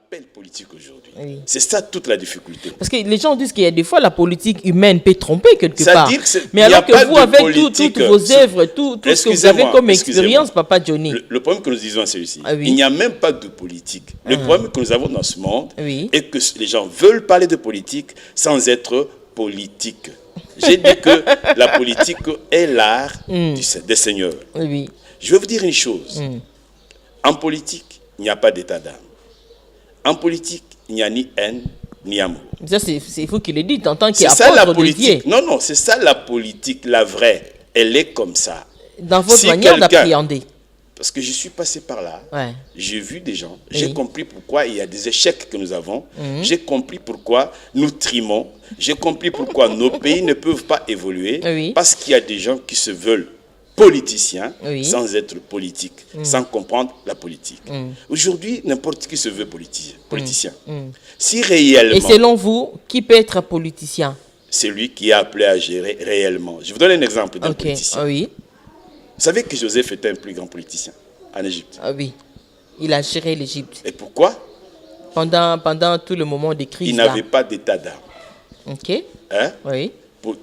appelle politique aujourd'hui. Oui. C'est ça toute la difficulté. Parce que les gens disent qu'il y a des fois la politique humaine peut tromper quelque part. Mais il y a alors que pas vous, de avec politique, toutes vos œuvres, tout ce que vous avez comme expérience, Papa Johnny. Le problème que nous disons, c'est celui-ci. Ah oui. Il n'y a même pas de politique. Le problème que nous avons dans ce monde Oui. est que les gens veulent parler de politique sans être politique. J'ai dit que la politique est l'art des seigneurs. Oui. Je vais vous dire une chose. En politique, il n'y a pas d'état d'âme. En politique, il n'y a ni haine, ni amour. Ça, c'est vous qui le dites en tant C'est ça la qu'apôtre de Dieu. politique. Non, c'est ça la politique, la vraie. Elle est comme ça. Dans votre Si manière quelqu'un- d'appréhender. Parce que je suis passé par là, Ouais. j'ai vu des gens, Oui. j'ai compris pourquoi il y a des échecs que nous avons, j'ai compris pourquoi nous trimons, j'ai compris pourquoi nos pays ne peuvent pas évoluer, Oui. parce qu'il y a des gens qui se veulent politiciens Oui. sans être politiques, sans comprendre la politique. Aujourd'hui, n'importe qui se veut politicien. Si réellement, Et selon vous, qui peut être politicien? c'est lui qui est appelé à gérer réellement. Je vous donne un exemple d'un Ok. politicien. Ah oui. Vous savez que Joseph était un plus grand politicien en Égypte. Ah oui. Il a géré l'Égypte Et pourquoi? pendant tout le moment de crise. Il là. n'avait pas d'état d'âme. Ok. Hein? Oui.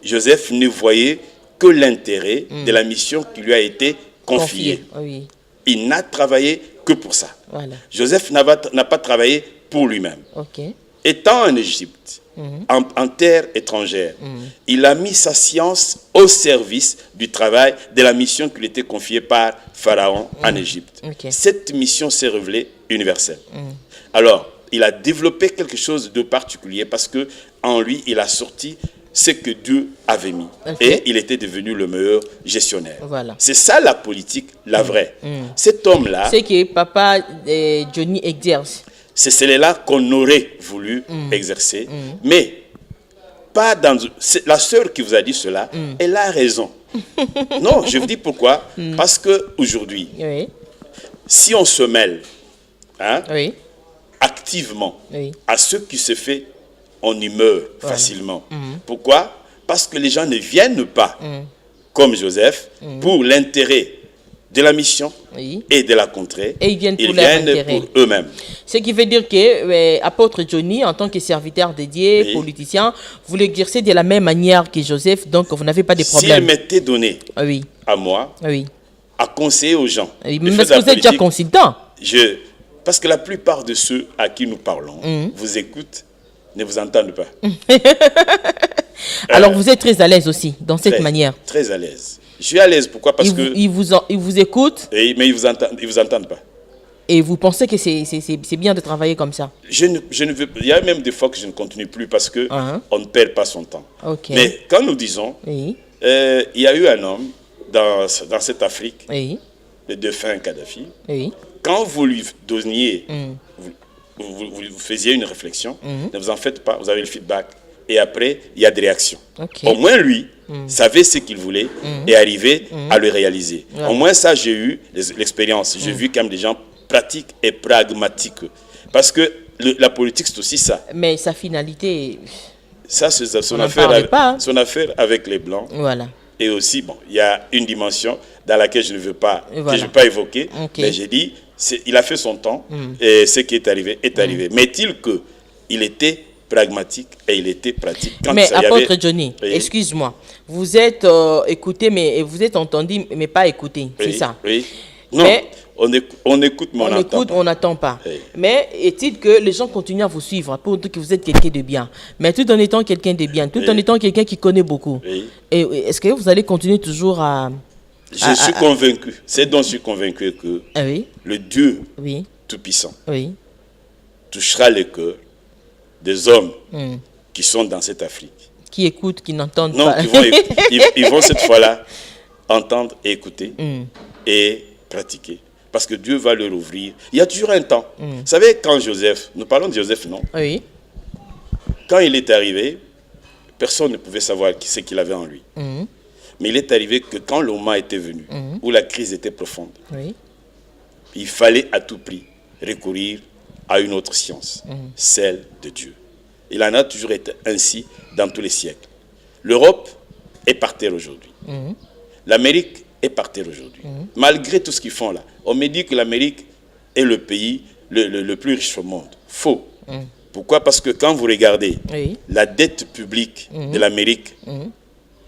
Joseph ne voyait que l'intérêt de la mission qui lui a été confiée. Ah oui. Il n'a travaillé que pour ça. Voilà. Joseph n'a pas travaillé pour lui-même. Ok. Étant en Égypte, en terre étrangère, il a mis sa science au service du travail de la mission qui lui était confiée par Pharaon en Égypte. Ok. Cette mission s'est révélée universelle. Alors, il a développé quelque chose de particulier parce que en lui, il a sorti ce que Dieu avait mis. Ok. Et il était devenu le meilleur gestionnaire. Voilà. C'est ça la politique, la vraie. Cet homme-là, C'est que Papa Johnny exerce. c'est celle-là qu'on aurait voulu exercer, mais pas dans... La sœur qui vous a dit cela, elle a raison. Non, je vous dis pourquoi. Parce qu'aujourd'hui, Oui. si on se mêle Oui. activement Oui. à ce qui se fait, on y meurt facilement. Pourquoi? Parce que les gens ne viennent pas, comme Joseph, pour l'intérêt de la mission Oui. et de la contrée. Et ils viennent pour leur viennent intérêt. pour eux-mêmes. Ce qui veut dire que apôtre Johnny, en tant que serviteur de Dieu, Oui. politicien, vous l'exercez de la même manière que Joseph, donc vous n'avez pas de S'il problème. m'était donné Ah oui. à moi, Ah oui. à conseiller aux gens, Oui, de mais faire parce de que la vous êtes déjà politique, consultant. parce que la plupart de ceux à qui nous parlons vous écoutent, ne vous entendent pas. Alors vous êtes très à l'aise aussi dans cette Très- manière. Très à l'aise. Je suis à l'aise, pourquoi? Parce que... Ils vous écoutent mais ils vous entendent pas. et vous pensez que c'est bien de travailler comme ça. Je ne veux, il y a même des fois que je ne continue plus parce que on ne perd pas son temps. Ok. Mais quand nous disons, Oui. il y a eu un homme dans cette Afrique, Oui. le défunt Kadhafi. Oui. Quand vous lui donniez, vous faisiez une réflexion, ne vous en faites pas, vous avez le feedback. Et après, il y a des réactions. Ok. Au moins, lui savait ce qu'il voulait et arrivait à le réaliser. Ouais. Au moins, ça, j'ai eu l'expérience. J'ai vu quand même des gens pratiques et pragmatiques. Parce que la politique, c'est aussi ça. Mais sa finalité, Ça, c'est son On n'en affaire, parlait pas, hein. son affaire avec les Blancs. voilà. Et aussi, bon, il y a une dimension dans laquelle je ne veux pas, Et voilà. que je ne veux pas évoquer, Ok. mais j'ai dit, il a fait son temps et ce qui est arrivé est arrivé. Mais est-il qu'il était pragmatique et il était pratique quand Mais ça y apôtre avait... Johnny, Oui. excuse-moi, vous êtes écouté, mais vous êtes entendu, mais pas écouté, c'est Oui, ça. oui. Non, Mais- on écoute, mais on On n'entend écoute, pas. on n'attend pas. Oui. Mais est-il que les gens continuent à vous suivre pour dire que vous êtes quelqu'un de bien, mais tout en étant quelqu'un de bien, tout en Oui. étant quelqu'un qui connaît beaucoup. Oui. Et est-ce que vous allez continuer toujours à... Je suis convaincu, c'est donc je suis convaincu que Ah oui, le Dieu oui, Tout-Puissant oui. touchera les cœurs des hommes qui sont dans cette Afrique. Qui écoutent, qui n'entendent Non, pas. ils vont cette fois-là entendre et écouter et pratiquer. Parce que Dieu va leur ouvrir. Il y a toujours un temps. Vous savez, quand Joseph, nous parlons de Joseph, non? Oui, Quand il est arrivé, personne ne pouvait savoir ce qu'il avait en lui. Mais il est arrivé que quand le moment était venu, où la crise était profonde, oui, il fallait à tout prix recourir à une autre science, celle de Dieu. Il en a toujours été ainsi dans tous les siècles. L'Europe est par terre aujourd'hui. L'Amérique est par terre aujourd'hui. Malgré tout ce qu'ils font là, on me dit que l'Amérique est le pays le plus riche au monde. Faux. Pourquoi? Parce que quand vous regardez Oui. la dette publique de l'Amérique,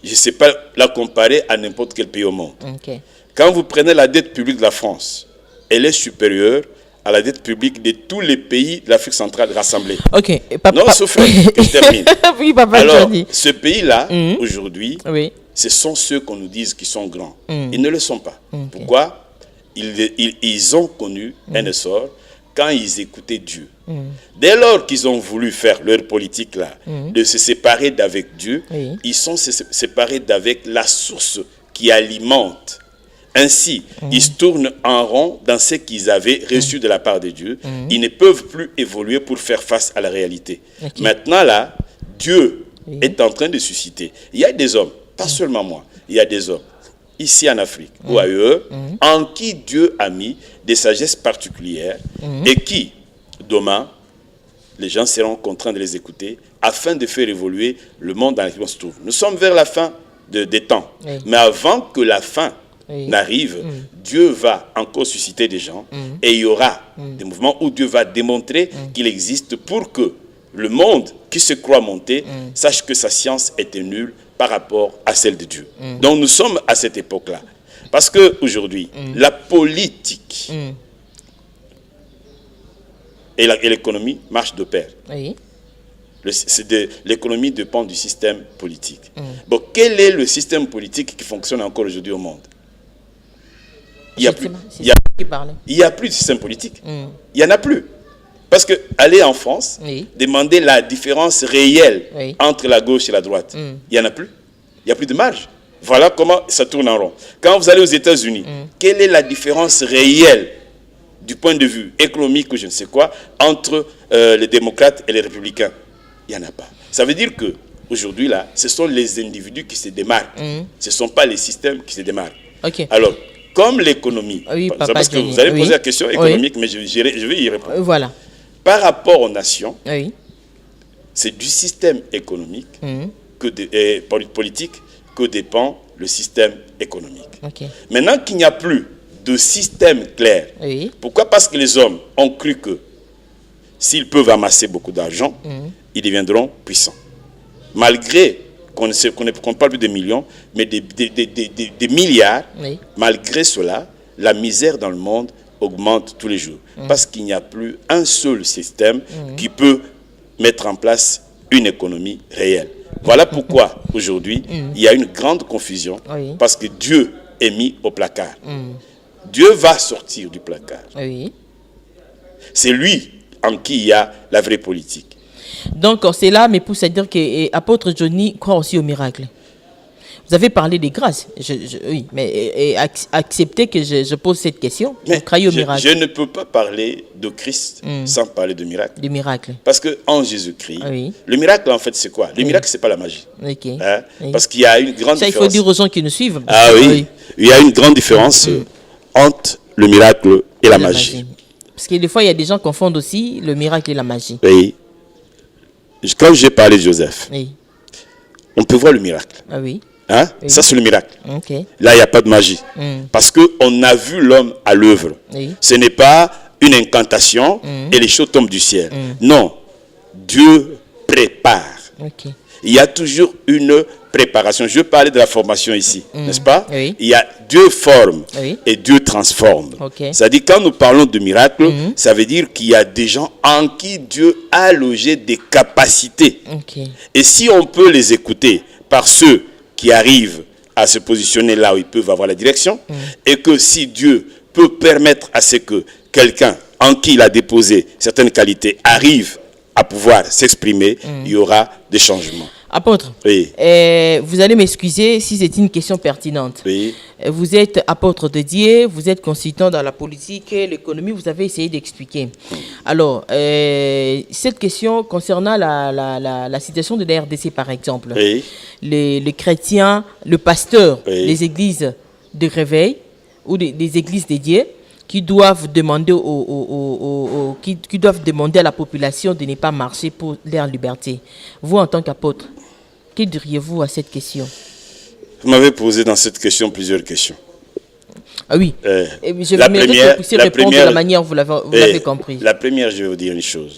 je ne sais pas la comparer à n'importe quel pays au monde. Ok. Quand vous prenez la dette publique de la France, elle est supérieure à la dette publique de tous les pays de l'Afrique centrale rassemblés. Ok. Non, sauf que je termine. Oui, papa Alors, Johnny. ce pays-là, aujourd'hui, Oui. ce sont ceux qu'on nous dise qui sont grands. Ils ne le sont pas. Pourquoi? Ils ont connu un essor quand ils écoutaient Dieu. Dès lors qu'ils ont voulu faire leur politique là, de se séparer d'avec Dieu, Oui. ils sont séparés d'avec la source qui alimente. Ainsi, ils se tournent en rond dans ce qu'ils avaient reçu de la part de Dieu. Ils ne peuvent plus évoluer pour faire face à la réalité. Ok. Maintenant là, Dieu est en train de susciter. Il y a des hommes, pas seulement moi, il y a des hommes ici en Afrique ou ailleurs, en qui Dieu a mis des sagesses particulières et qui, demain, les gens seront contraints de les écouter afin de faire évoluer le monde dans lequel on se trouve. Nous sommes vers la fin des temps. Oui. Mais avant que la fin Oui. n'arrive, Dieu va encore susciter des gens et il y aura des mouvements où Dieu va démontrer qu'il existe pour que le monde qui se croit monter sache que sa science était nulle par rapport à celle de Dieu. Donc nous sommes à cette époque-là. Parce qu'aujourd'hui, la politique et l'économie marchent de pair. Oui. L'économie dépend du système politique. Bon, quel est le système politique qui fonctionne encore aujourd'hui au monde? Il n'y a plus de système politique. Il n'y en a plus. Parce que aller en France, Oui. demander la différence réelle Oui. entre la gauche et la droite, il n'y en a plus. Il n'y a plus de marge. Voilà comment ça tourne en rond. Quand vous allez aux États-Unis, quelle est la différence réelle du point de vue économique ou je ne sais quoi entre les démocrates et les républicains? Il n'y en a pas. Ça veut dire que aujourd'hui là, ce sont les individus qui se démarquent. Ce ne sont pas les systèmes qui se démarquent. Ok. Alors, comme l'économie, Oui, papa parce que Johnny. vous allez poser Oui. la question économique, mais je vais y répondre. Voilà. Par rapport aux nations, Oui. c'est du système économique et politique que dépend le système économique. Ok. Maintenant qu'il n'y a plus de système clair, Oui. pourquoi? Parce que les hommes ont cru que s'ils peuvent amasser beaucoup d'argent, ils deviendront puissants. Malgré qu'on ne parle plus de millions, mais des milliards, Oui. malgré cela, la misère dans le monde augmente tous les jours. Parce qu'il n'y a plus un seul système qui peut mettre en place une économie réelle. Voilà pourquoi aujourd'hui, il y a une grande confusion, Oui. parce que Dieu est mis au placard. Dieu va sortir du placard. Oui. C'est lui en qui il y a la vraie politique. Donc, c'est là, mais pour se dire que apôtre Johnny croit aussi au miracle. Vous avez parlé des grâces. Oui, mais acceptez que je pose cette question. Mais Vous croyez au miracle. je ne peux pas parler de Christ sans parler de miracle. Du miracle. Parce qu'en Jésus-Christ, Oui. le miracle, en fait, c'est quoi? Le miracle, c'est pas la magie. Ok. Hein? Oui. Parce qu'il y a une grande Ça, il différence. faut dire aux gens qui nous suivent. Ah oui, il y a une grande différence entre le miracle et la magie. Parce que des fois, il y a des gens qui confondent aussi le miracle et la magie. Oui. Quand j'ai parlé de Joseph, Oui. on peut voir le miracle. Ah oui. Hein? Oui. Ça, c'est le miracle. Ok. Là, il n'y a pas de magie. Parce qu'on a vu l'homme à l'œuvre. Oui. Ce n'est pas une incantation et les choses tombent du ciel. Non. Dieu prépare. Ok. Il y a toujours une préparation. Je parlais de la formation ici, n'est-ce pas? Oui. Il y a Dieu forme Oui. et Dieu transforme. Ok. C'est-à-dire, quand nous parlons de miracle, ça veut dire qu'il y a des gens en qui Dieu a logé des capacités. Ok. Et si on peut les écouter par ceux qui arrivent à se positionner là où ils peuvent avoir la direction, et que si Dieu peut permettre à ce que quelqu'un en qui il a déposé certaines qualités arrive à pouvoir s'exprimer, il y aura des changements. Apôtre, Oui. vous allez m'excuser si c'est une question pertinente. Oui. Vous êtes apôtre de Dieu, vous êtes consultant dans la politique, l'économie, vous avez essayé d'expliquer. Alors, cette question concernant la situation de la RDC, par exemple, Oui. les chrétiens, le pasteur, Oui. les églises de réveil ou des églises dédiées qui doivent demander qui doivent demander à la population de ne pas marcher pour leur liberté. Vous, en tant qu'apôtre, que diriez-vous à cette question? Vous m'avez posé dans cette question plusieurs questions. Ah oui. Et je la mérite première, que vous puissiez répondre de la manière vous l'avez compris. La première, je vais vous dire une chose.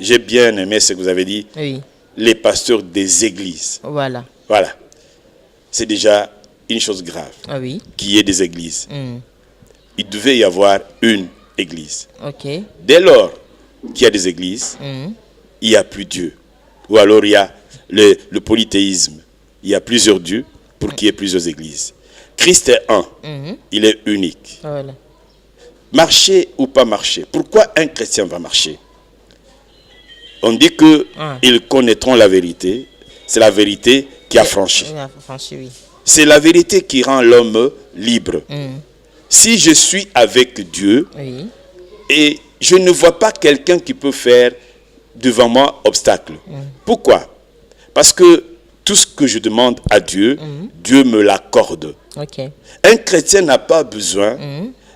J'ai bien aimé ce que vous avez dit. Oui. Les pasteurs des églises. Voilà. Voilà. C'est déjà une chose grave. Ah oui. Qu'il y ait des églises. Il devait y avoir une église. Ok. Dès lors qu'il y a des églises, il n'y a plus Dieu. Ou alors il y a le polythéisme. Il y a plusieurs dieux pour qu'il y ait plusieurs églises. Christ est un. Il est unique. Voilà. Marcher ou pas marcher. Pourquoi un chrétien va marcher? On dit qu'ils connaîtront la vérité. C'est la vérité qui a franchi. Oui. C'est la vérité qui rend l'homme libre. Si je suis avec Dieu, Oui. et je ne vois pas quelqu'un qui peut faire devant moi obstacle. Pourquoi? Parce que tout ce que je demande à Dieu, Dieu me l'accorde. Ok. Un chrétien n'a pas besoin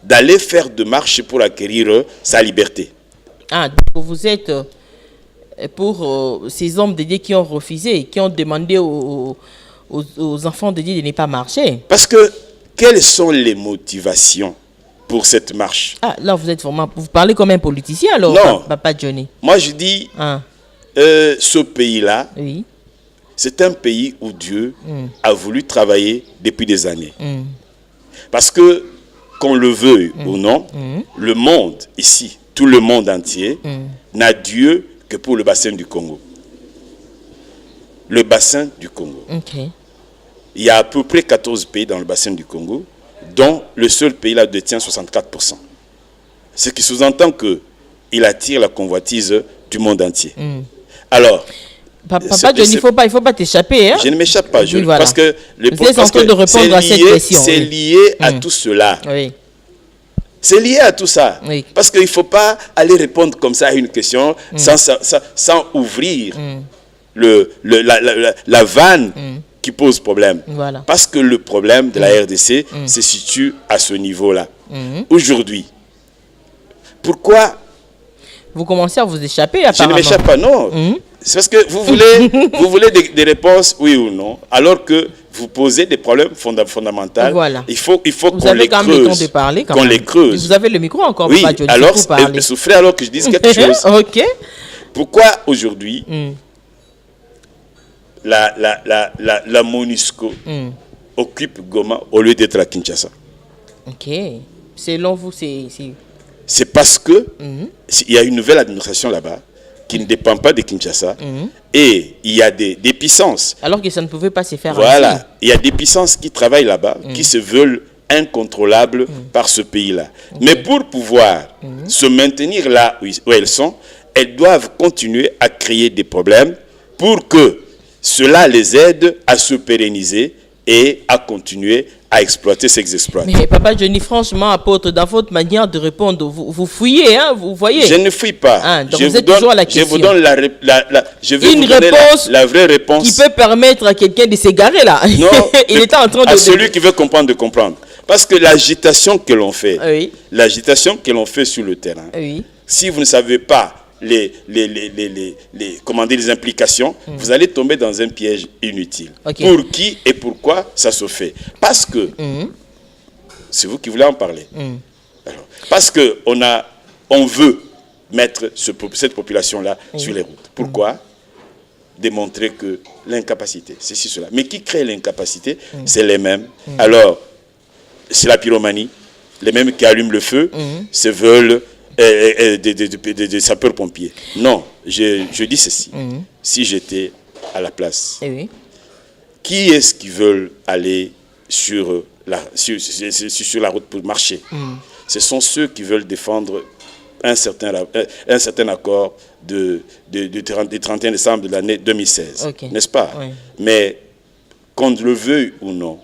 d'aller faire de marche pour acquérir sa liberté. Ah, donc vous êtes pour ces hommes de Dieu qui ont refusé, qui ont demandé aux enfants de Dieu de ne pas marcher. Parce que, quelles sont les motivations pour cette marche? Ah, là, vous parlez comme un politicien, alors, non. Papa Johnny. Moi, je dis, ce pays-là, oui. C'est un pays où Dieu a voulu travailler depuis des années. Parce que, qu'on le veuille ou non, le monde ici, tout le monde entier, n'a Dieu que pour le bassin du Congo. Le bassin du Congo. Okay. Il y a à peu près 14 pays dans le bassin du Congo, dont le seul pays là détient 64%. Ce qui sous-entend qu'il attire la convoitise du monde entier. Alors, Papa Johnny, il ne faut pas t'échapper. Hein? Je ne m'échappe pas, oui, voilà. parce que vous êtes en train de répondre à cette question. C'est lié à tout cela. Oui. C'est lié à tout ça. Oui. Parce qu'il ne faut pas aller répondre comme ça à une question sans ouvrir la vanne qui pose problème. Voilà. Parce que le problème de la RDC se situe à ce niveau-là. Aujourd'hui, pourquoi vous commencez à vous échapper apparemment? Je ne m'échappe pas, non. C'est parce que vous voulez des réponses oui ou non, alors que vous posez des problèmes fondamentaux. Voilà. Il faut vous qu'on avez les quand même le temps creuse. de parler. Qu'on les creuse. Vous avez le micro encore, oui, Papa Johnny. Alors, souffrez alors que je dise quelque chose. Ok. Pourquoi aujourd'hui, la MONUSCO occupe Goma au lieu d'être à Kinshasa? Ok. Selon vous, c'est parce que il y a une nouvelle administration là-bas qui ne dépend pas de Kinshasa et il y a des puissances. Alors que ça ne pouvait pas se faire. Voilà, ainsi. il y a des puissances qui travaillent là-bas, qui se veulent incontrôlables par ce pays-là. Mais pour pouvoir se maintenir là où elles sont, elles doivent continuer à créer des problèmes pour que cela les aide à se pérenniser et à continuer à exploiter ces exploits. Mais Papa Johnny, franchement, apôtre, dans votre manière de répondre, vous fouillez, hein, vous voyez? Je ne fouille pas. Ah, donc vous êtes toujours à la question. Je vous donne une réponse la vraie réponse. Qui peut permettre à quelqu'un de s'égarer là. Non, il était en train de... À celui qui veut comprendre, de comprendre. Parce que l'agitation que l'on fait, l'agitation que l'on fait sur le terrain, si vous ne savez pas les implications, vous allez tomber dans un piège inutile. Okay. Pour qui et pourquoi ça se fait? Parce que, c'est vous qui voulez en parler. Alors, parce que on veut mettre cette population-là sur les routes. Pourquoi? Démontrer que l'incapacité, c'est cela. Mais qui crée l'incapacité? C'est les mêmes. Alors, c'est la pyromanie. Les mêmes qui allument le feu se veulent des sapeurs-pompiers. Non, je dis ceci. Si j'étais à la place, qui est-ce qui veut aller sur la route pour marcher? Ce sont ceux qui veulent défendre un certain accord du 31 décembre de l'année 2016. N'est-ce pas? Mais qu'on le veuille ou non,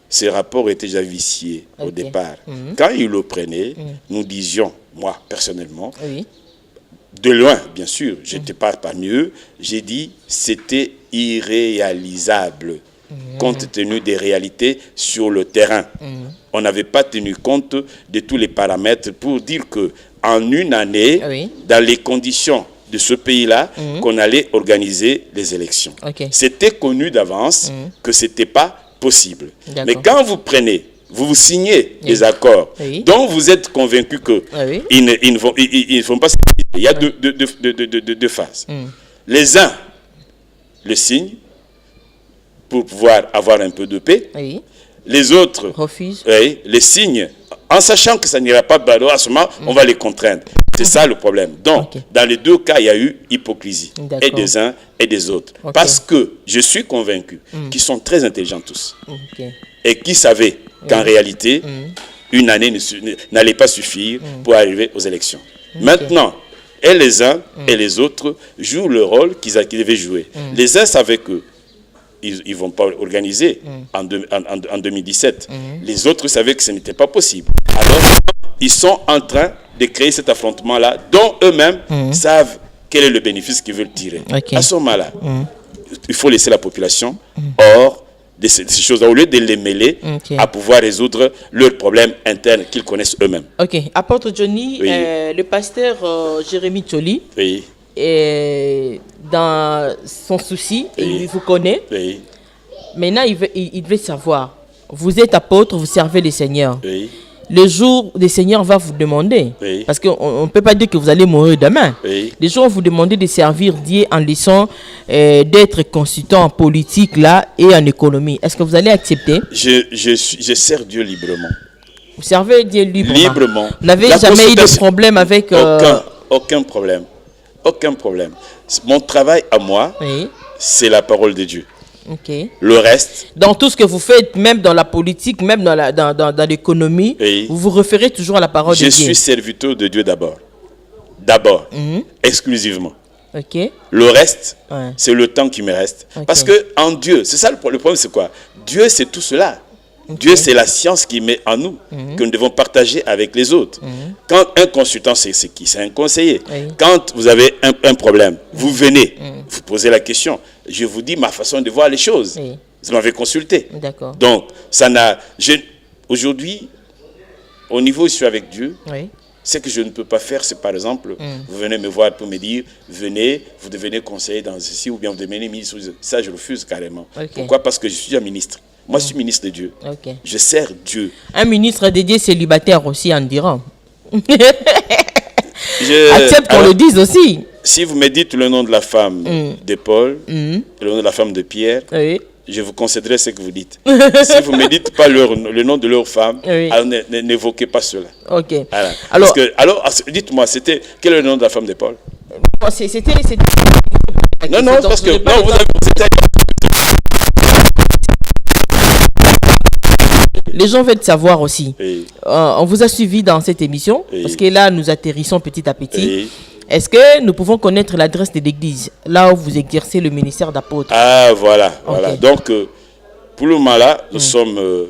ces rapports étaient déjà viciés au départ. Quand ils le prenaient, nous disions, moi personnellement, de loin, bien sûr, je n'étais pas parmi eux, j'ai dit c'était irréalisable compte tenu des réalités sur le terrain. On n'avait pas tenu compte de tous les paramètres pour dire qu'en une année, dans les conditions de ce pays-là, qu'on allait organiser les élections. C'était connu d'avance que ce n'était pas possible. Mais quand vous prenez vous signez des accords dont vous êtes convaincu que ils ne vont pas se... Il y a deux phases. Les uns le signent pour pouvoir avoir un peu de paix. Les autres refusent. Les signent en sachant que ça n'ira pas ballot. À ce moment, on va les contraindre. C'est ça le problème. Donc, dans les deux cas, il y a eu hypocrisie. Et des uns et des autres. Parce que je suis convaincu qu'ils sont très intelligents tous. Et qui savaient qu'en réalité, une année n'allait pas suffire pour arriver aux élections. Maintenant, et les uns et les autres jouent le rôle qu'ils devaient jouer. Les uns savaient que ils ne vont pas organiser en 2017. Les autres savaient que ce n'était pas possible. Alors, ils sont en train de créer cet affrontement-là, dont eux-mêmes savent quel est le bénéfice qu'ils veulent tirer. À ce moment-là, il faut laisser la population hors de ces choses-là, au lieu de les mêler à pouvoir résoudre leurs problèmes internes qu'ils connaissent eux-mêmes. Ok. Apôtre Johnny, le pasteur Jérémie Tcholi, dans son souci, il vous connaît. Maintenant, il veut savoir, vous êtes apôtre, vous servez le Seigneur. Le jour, le Seigneur va vous demander, parce qu'on ne peut pas dire que vous allez mourir demain. Le jour où vous demandez de servir Dieu en laissant d'être consultant en politique là, et en économie, est-ce que vous allez accepter? Je sers Dieu librement. Vous servez Dieu librement. Vous n'avez jamais eu de problème avec... Aucun problème. Aucun problème. Mon travail à moi, c'est la parole de Dieu. Le reste... Dans tout ce que vous faites, même dans la politique, même dans l'économie, vous vous référez toujours à la parole de Dieu. Je suis serviteur de Dieu d'abord. D'abord. Exclusivement. Le reste, c'est le temps qui me reste. Parce que en Dieu, c'est ça le problème, c'est quoi? Dieu, c'est tout cela. Dieu, c'est la science qui met en nous, que nous devons partager avec les autres. Quand un consultant, c'est qui? C'est un conseiller. Quand vous avez un problème, vous venez, vous posez la question. Je vous dis ma façon de voir les choses. Vous m'avez consulté. Donc, ça n'a... Aujourd'hui, au niveau où je suis avec Dieu, ce que je ne peux pas faire, c'est par exemple, vous venez me voir pour me dire, venez, vous devenez conseiller dans ceci, ou bien vous devenez ministre. Ça, je refuse carrément. Pourquoi? Parce que je suis un ministre. Moi, je suis ministre de Dieu. Je sers Dieu. Un ministre dédié célibataire aussi, en dirant. Accepte qu'on le dise aussi. Si vous me dites le nom de la femme de Paul, le nom de la femme de Pierre, je vous concéderai ce que vous dites. Si vous ne me dites pas le nom de leur femme, alors n'évoquez pas cela. Voilà. Alors, dites-moi, quel est le nom de la femme de Paul? C'était... Non, parce que... Non, vous avez... Les gens veulent savoir aussi. On vous a suivi dans cette émission, parce que là, nous atterrissons petit à petit. Est-ce que nous pouvons connaître l'adresse de l'église, là où vous exercez le ministère d'apôtre? Ah, voilà. Donc, pour le moment là, nous sommes,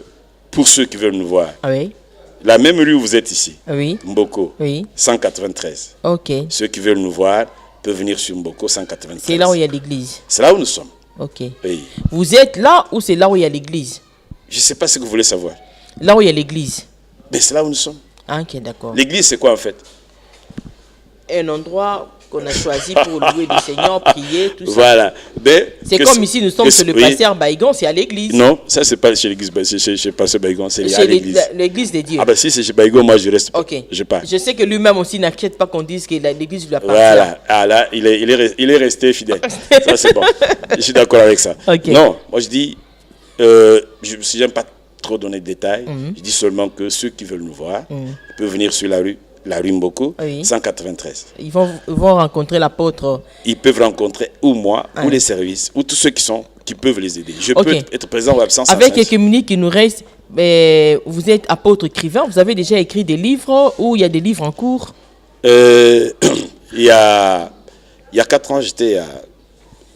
pour ceux qui veulent nous voir, la même rue où vous êtes ici, Mboko, 193. Ceux qui veulent nous voir peuvent venir sur Mboko, 193. C'est là où il y a l'église? C'est là où nous sommes. Vous êtes là ou c'est là où il y a l'église? Je ne sais pas ce que vous voulez savoir. Là où il y a l'église? Mais c'est là où nous sommes. D'accord. L'église, c'est quoi en fait? Un endroit qu'on a choisi pour louer le Seigneur, prier, tout ça. Voilà. C'est comme ici, nous sommes chez le pasteur Baïgon, c'est à l'église. Non, ça c'est pas chez l'église, c'est chez pasteur Baïgon, c'est à l'église. L'église de Dieu. Ah ben si c'est chez Baïgon, moi je reste pas. Je pars. Je sais que lui-même aussi n'inquiète pas qu'on dise que l'église lui appartient. Voilà. Ah là, il est resté fidèle. Ça c'est bon. Je suis d'accord avec ça. Non, moi je dis, je n'aime pas trop donner de détails. Je dis seulement que ceux qui veulent nous voir peuvent venir sur la rue Mboko, 193. Ils vont rencontrer l'apôtre. Ils peuvent rencontrer ou moi, ou les services, ou tous ceux qui peuvent les aider. Je peux être présent ou absent. Avec quelques minutes qui nous restent, vous êtes apôtre écrivain, vous avez déjà écrit des livres ou il y a des livres en cours? Il y a 4 ans, j'étais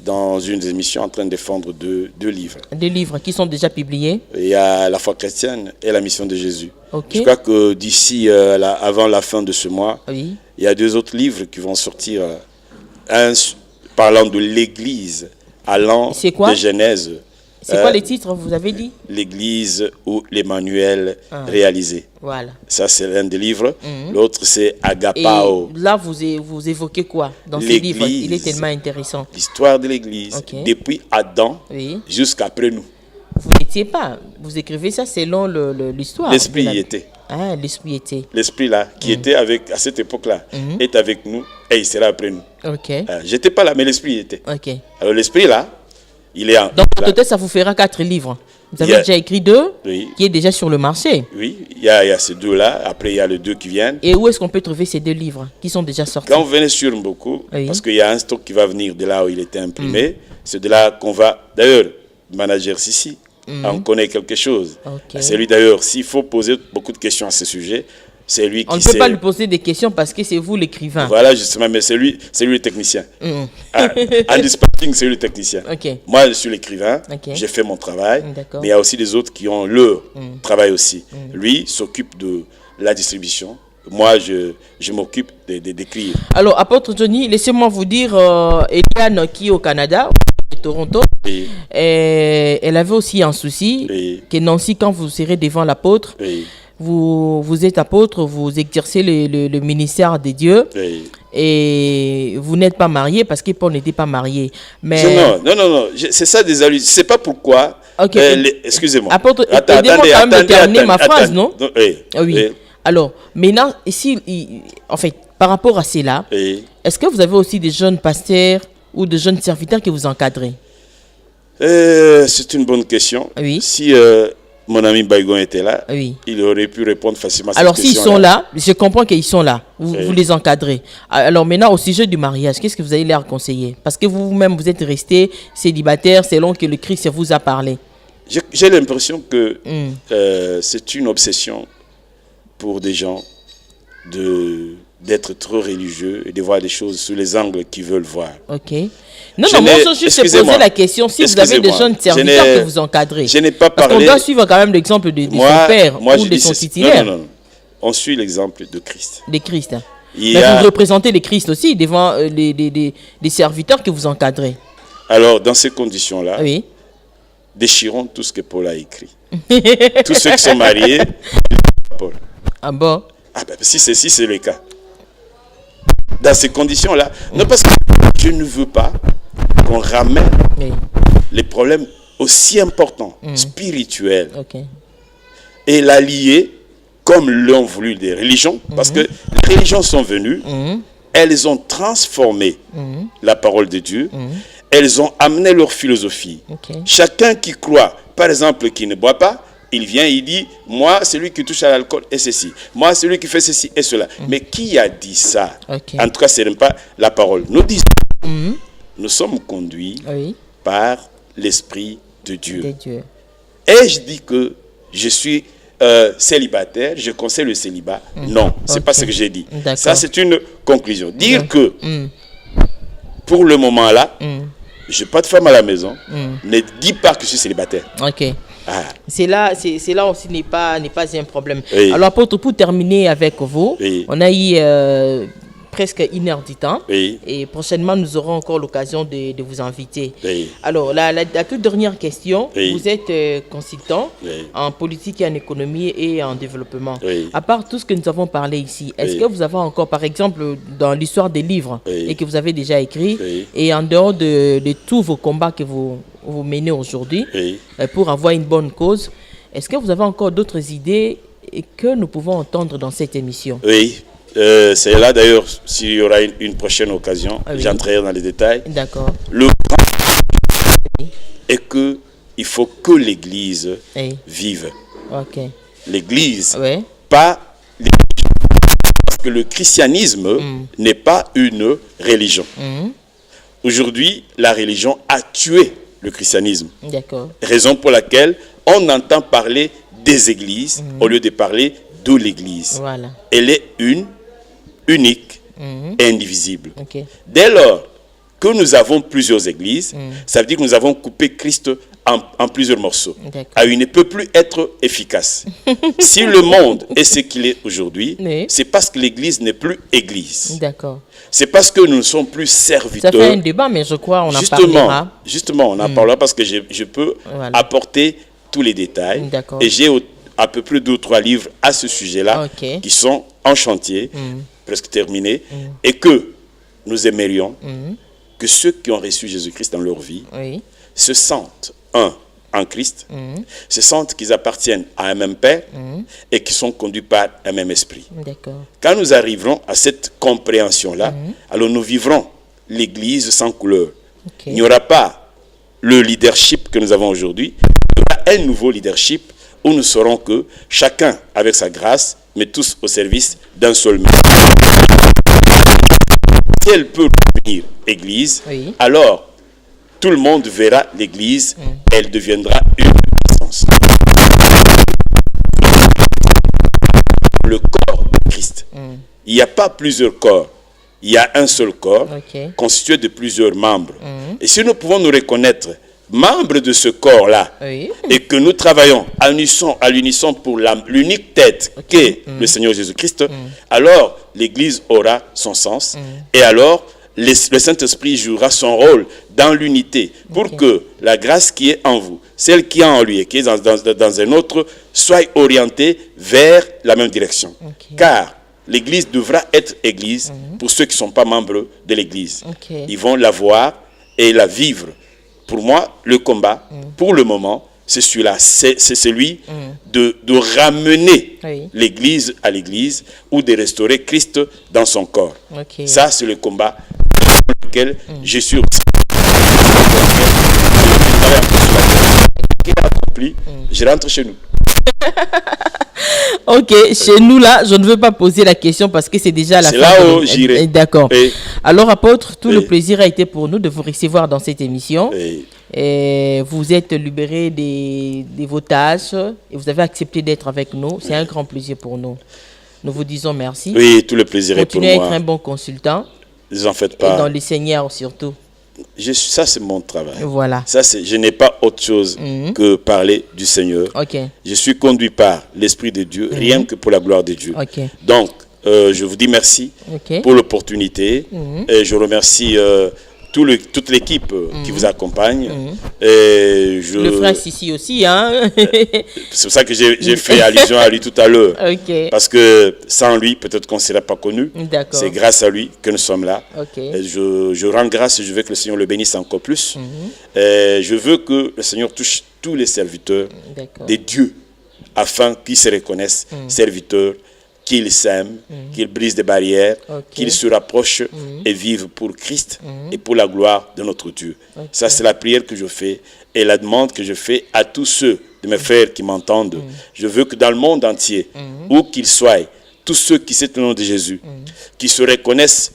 dans une émission en train de défendre deux livres. Des livres qui sont déjà publiés? Il y a La foi chrétienne et La mission de Jésus. Je crois que d'ici, avant la fin de ce mois, il y a 2 autres livres qui vont sortir. Un parlant de l'Église, allant de Genèse. C'est quoi les titres, vous avez dit? L'Église ou l'Emmanuel réalisé. Voilà. Ça, c'est l'un des livres. L'autre, c'est Agapao. Et là, vous évoquez quoi dans ce livre? Il est tellement intéressant. L'histoire de l'Église, depuis Adam jusqu'après nous. Vous n'étiez pas. Vous écrivez ça selon l'histoire. L'esprit y était. Ah, l'esprit était. L'esprit là, qui était à cette époque-là, est avec nous et il sera après nous. Ok. J'étais pas là, mais l'esprit y était. Ok. Alors l'esprit là, il est en... Donc peut-être ça vous fera 4 livres. Vous avez déjà écrit 2, oui, qui est déjà sur le marché. Oui, il y a ces 2-là. Après, il y a les 2 qui viennent. Et où est-ce qu'on peut trouver ces 2 livres qui sont déjà sortis? Quand vous venez sur Mboko, oui, parce qu'il y a un stock qui va venir de là où il était imprimé, c'est de là qu'on va... D'ailleurs, manager Sissi, on connaît quelque chose. Okay. C'est lui d'ailleurs, s'il faut poser beaucoup de questions à ce sujet, c'est lui qui on ne peut pas lui poser des questions parce que c'est vous l'écrivain. Voilà, justement, mais c'est lui le technicien. En dispatching, c'est lui le technicien. Okay. Moi, je suis l'écrivain, j'ai fait mon travail, mais il y a aussi des autres qui ont leur travail aussi. Lui s'occupe de la distribution. Moi, je m'occupe d'écrire. Alors, apôtre Johnny, laissez-moi vous dire, Eliane qui est au Canada, à Toronto, elle avait aussi un souci, que Nancy, quand vous serez devant l'apôtre, vous êtes apôtre, vous exercez le ministère de Dieu, et vous n'êtes pas marié parce que Paul n'était pas marié. Mais... Non, c'est ça des allusions. Je ne sais pas pourquoi. Excusez-moi. Apôtre, aidez-moi quand même de terminer ma phrase, non? Oui. Alors, maintenant, ici, en fait, par rapport à cela, est-ce que vous avez aussi des jeunes pasteurs ou de jeunes serviteurs que vous encadrez? C'est une bonne question. Oui. Si mon ami Baïgon était là, il aurait pu répondre facilement à cette question. Alors, s'ils sont là, je comprends qu'ils sont là. Vous les encadrez. Alors, maintenant, au sujet du mariage, qu'est-ce que vous allez leur conseiller? Parce que vous-même, vous êtes resté célibataire selon que le Christ vous a parlé. J'ai l'impression que c'est une obsession pour des gens d'être trop religieux et de voir des choses sous les angles qu'ils veulent voir. Ok. Non, moi, je juste poser la question si vous avez des jeunes serviteurs que vous encadrez. Je n'ai pas parlé... Parce qu'on doit suivre quand même l'exemple de son père ou de son titulaire. Non. On suit l'exemple de Christ. De Christ. Mais vous représentez le Christ aussi devant les serviteurs que vous encadrez. Alors, dans ces conditions-là, déchirons tout ce que Paul a écrit. Tous ceux qui sont mariés, Paul. Ah bon? Si c'est le cas. Dans ces conditions-là, non, parce que je ne veux pas qu'on ramène les problèmes aussi importants, spirituels, et la lier comme l'ont voulu les religions, parce que les religions sont venues, elles ont transformé la parole de Dieu, elles ont amené leur philosophie. Chacun qui croit, par exemple, qui ne boit pas, il vient, il dit, moi, celui qui touche à l'alcool est ceci. Moi, celui qui fait ceci et cela. Mais qui a dit ça? En tout cas, ce n'est pas la parole. Nous disons, nous sommes conduits par l'Esprit de Dieu. Et je dis que je suis célibataire, je conseille le célibat. Non, ce n'est pas ce que j'ai dit. Ça, c'est une conclusion. Dire que, pour le moment là, je n'ai pas de femme à la maison, ne dis pas que je suis célibataire. C'est là aussi n'est pas un problème. Alors, apôtre, pour terminer avec vous, on a eu presque 1 heure du temps et prochainement nous aurons encore l'occasion de vous inviter. Alors, la toute dernière question, vous êtes consultant en politique et en économie et en développement. À part tout ce que nous avons parlé ici, est-ce que vous avez encore, par exemple, dans l'histoire des livres et que vous avez déjà écrit, et en dehors de tous vos combats que vous menez aujourd'hui pour avoir une bonne cause, est-ce que vous avez encore d'autres idées que nous pouvons entendre dans cette émission? C'est là d'ailleurs, s'il y aura une prochaine occasion, j'entrerai dans les détails. D'accord. Le grand est qu'il faut que l'Église vive. L'Église, pas les religions. Parce que le christianisme n'est pas une religion. Aujourd'hui, la religion a tué le christianisme. Raison pour laquelle on entend parler des églises au lieu de parler de l'Église. Elle est unique et indivisible. Dès lors que nous avons plusieurs églises, ça veut dire que nous avons coupé Christ en plusieurs morceaux. Il ne peut plus être efficace. Si le monde est ce qu'il est aujourd'hui, c'est parce que l'église n'est plus église. C'est parce que nous ne sommes plus serviteurs. Ça fait un débat, mais je crois qu'on en parlera. Justement, on en parlera parce que je peux apporter tous les détails. Et j'ai à peu près 2 ou 3 livres à ce sujet-là qui sont en chantier, presque terminés, et que nous aimerions que ceux qui ont reçu Jésus-Christ dans leur vie se sentent, en Christ se sentent qu'ils appartiennent à un même Père et qui sont conduits par un même esprit. D'accord. Quand nous arriverons à cette compréhension-là, alors nous vivrons l'Église sans couleur. Ok. Il n'y aura pas le leadership que nous avons aujourd'hui, il y aura un nouveau leadership où nous saurons que chacun avec sa grâce, mais tous au service d'un seul but. Si elle peut devenir Église, Oui. alors tout le monde verra l'Église, elle deviendra une puissance. Le corps de Christ. Il n'y a pas plusieurs corps, il y a un seul corps Ok. constitué de plusieurs membres. Et si nous pouvons nous reconnaître membres de ce corps-là, Oui. et que nous travaillons à l'unisson pour l'unique tête qu'est le Seigneur Jésus-Christ, alors l'Église aura son sens, et alors le Saint-Esprit jouera son rôle dans l'unité pour que la grâce qui est en vous, celle qui est en lui et qui est dans un autre, soit orientée vers la même direction. Car l'Église devra être Église pour ceux qui ne sont pas membres de l'Église. Ils vont la voir et la vivre. Pour moi, le combat, pour le moment, c'est celui-là. C'est celui de ramener l'Église à l'Église ou de restaurer Christ dans son corps. Ça, c'est le combat pour lequel je suis aussi. Je rentre chez nous. Ok, chez nous là, je ne veux pas poser la question parce que c'est déjà la fin. C'est là où j'irai. D'accord. Alors, apôtre, tout Oui. le plaisir a été pour nous de vous recevoir dans cette émission. Oui. Et vous êtes libéré de vos tâches et vous avez accepté d'être avec nous. C'est un grand plaisir pour nous. Nous vous disons merci. Oui, tout le plaisir est pour Continuez à être moi. un bon consultant Ne vous en faites et dans pas. le Seigneur surtout. Ça, c'est mon travail. Voilà. Je n'ai pas autre chose que parler du Seigneur. Ok. Je suis conduit par l'Esprit de Dieu, rien que pour la gloire de Dieu. Ok. Donc, je vous dis merci Ok. pour l'opportunité. Et je remercie toute l'équipe qui vous accompagne. Et Le frère Sissi aussi, hein. c'est pour ça que j'ai fait allusion à lui tout à l'heure. Ok. Parce que sans lui, peut-être qu'on ne serait pas connu. D'accord. C'est grâce à lui que nous sommes là. Ok. Et je rends grâce et je veux que le Seigneur le bénisse encore plus. Et je veux que le Seigneur touche tous les serviteurs D'accord. de Dieu afin qu'ils se reconnaissent serviteurs, qu'ils s'aiment, qu'ils brisent des barrières, Ok. qu'ils se rapprochent et vivent pour Christ et pour la gloire de notre Dieu. Ça, c'est la prière que je fais et la demande que je fais à tous ceux de mes frères qui m'entendent. Je veux que dans le monde entier, où qu'ils soient, tous ceux qui citent le nom de Jésus, qui se reconnaissent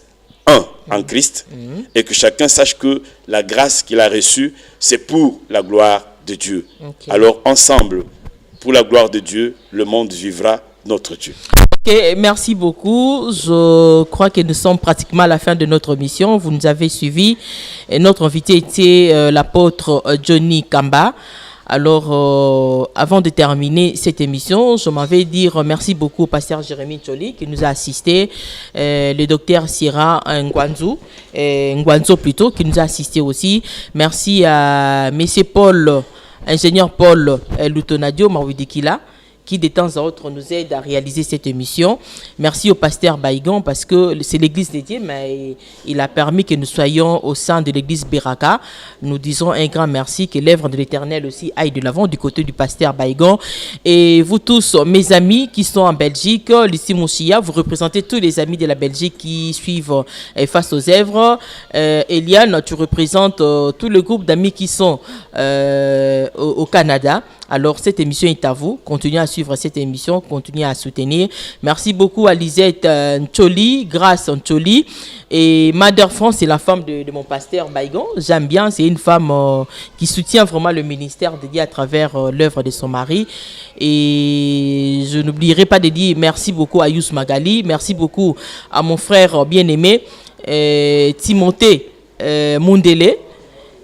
en Christ et que chacun sache que la grâce qu'il a reçue, c'est pour la gloire de Dieu. Ok. Alors ensemble, pour la gloire de Dieu, le monde vivra notre Dieu. Ok, merci beaucoup. Je crois que nous sommes pratiquement à la fin de notre mission. Vous nous avez suivis. Et notre invité était l'apôtre Johnny Kamba. Alors, avant de terminer cette émission, je m'en vais dire merci beaucoup au pasteur Jérémy Choli qui nous a assisté, le docteur Sierra Ngwanzo plutôt, qui nous a assisté aussi. Merci à monsieur Paul, ingénieur Paul Lutonadio Mawidikila, qui de temps à autre nous aide à réaliser cette émission. Merci au pasteur Baïgon parce que c'est l'église dédiée, mais il a permis que nous soyons au sein de l'église Beraka. Nous disons un grand merci, que l'œuvre de l'Éternel aussi aille de l'avant du côté du pasteur Baïgon. Et vous tous, mes amis qui sont en Belgique, Lissi Mouchia, vous représentez tous les amis de la Belgique qui suivent face aux œuvres. Eliane, tu représentes tout le groupe d'amis qui sont au Canada. Alors, cette émission est à vous. Continuez à suivre cette émission, continuez à soutenir. Merci beaucoup à Lisette Ncholi, Grâce Ncholi. Et Mother France, c'est la femme de mon pasteur Baïgon. J'aime bien, c'est une femme qui soutient vraiment le ministère de Dieu à travers l'œuvre de son mari. Et je n'oublierai pas de dire merci beaucoup à Yous Magali. Merci beaucoup à mon frère bien-aimé, Timothée Mundele.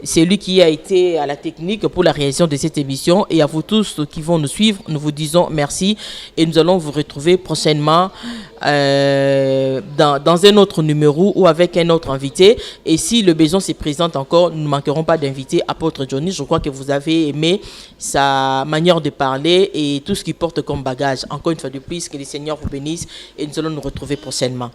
C'est lui qui a été à la technique pour la réalisation de cette émission. Et à vous tous qui vont nous suivre, nous vous disons merci. Et nous allons vous retrouver prochainement dans un autre numéro ou avec un autre invité. Et si le besoin se présente encore, nous ne manquerons pas d'inviter apôtre Johnny. Je crois que vous avez aimé sa manière de parler et tout ce qu'il porte comme bagage. Encore une fois de plus, que le Seigneur vous bénisse et nous allons nous retrouver prochainement.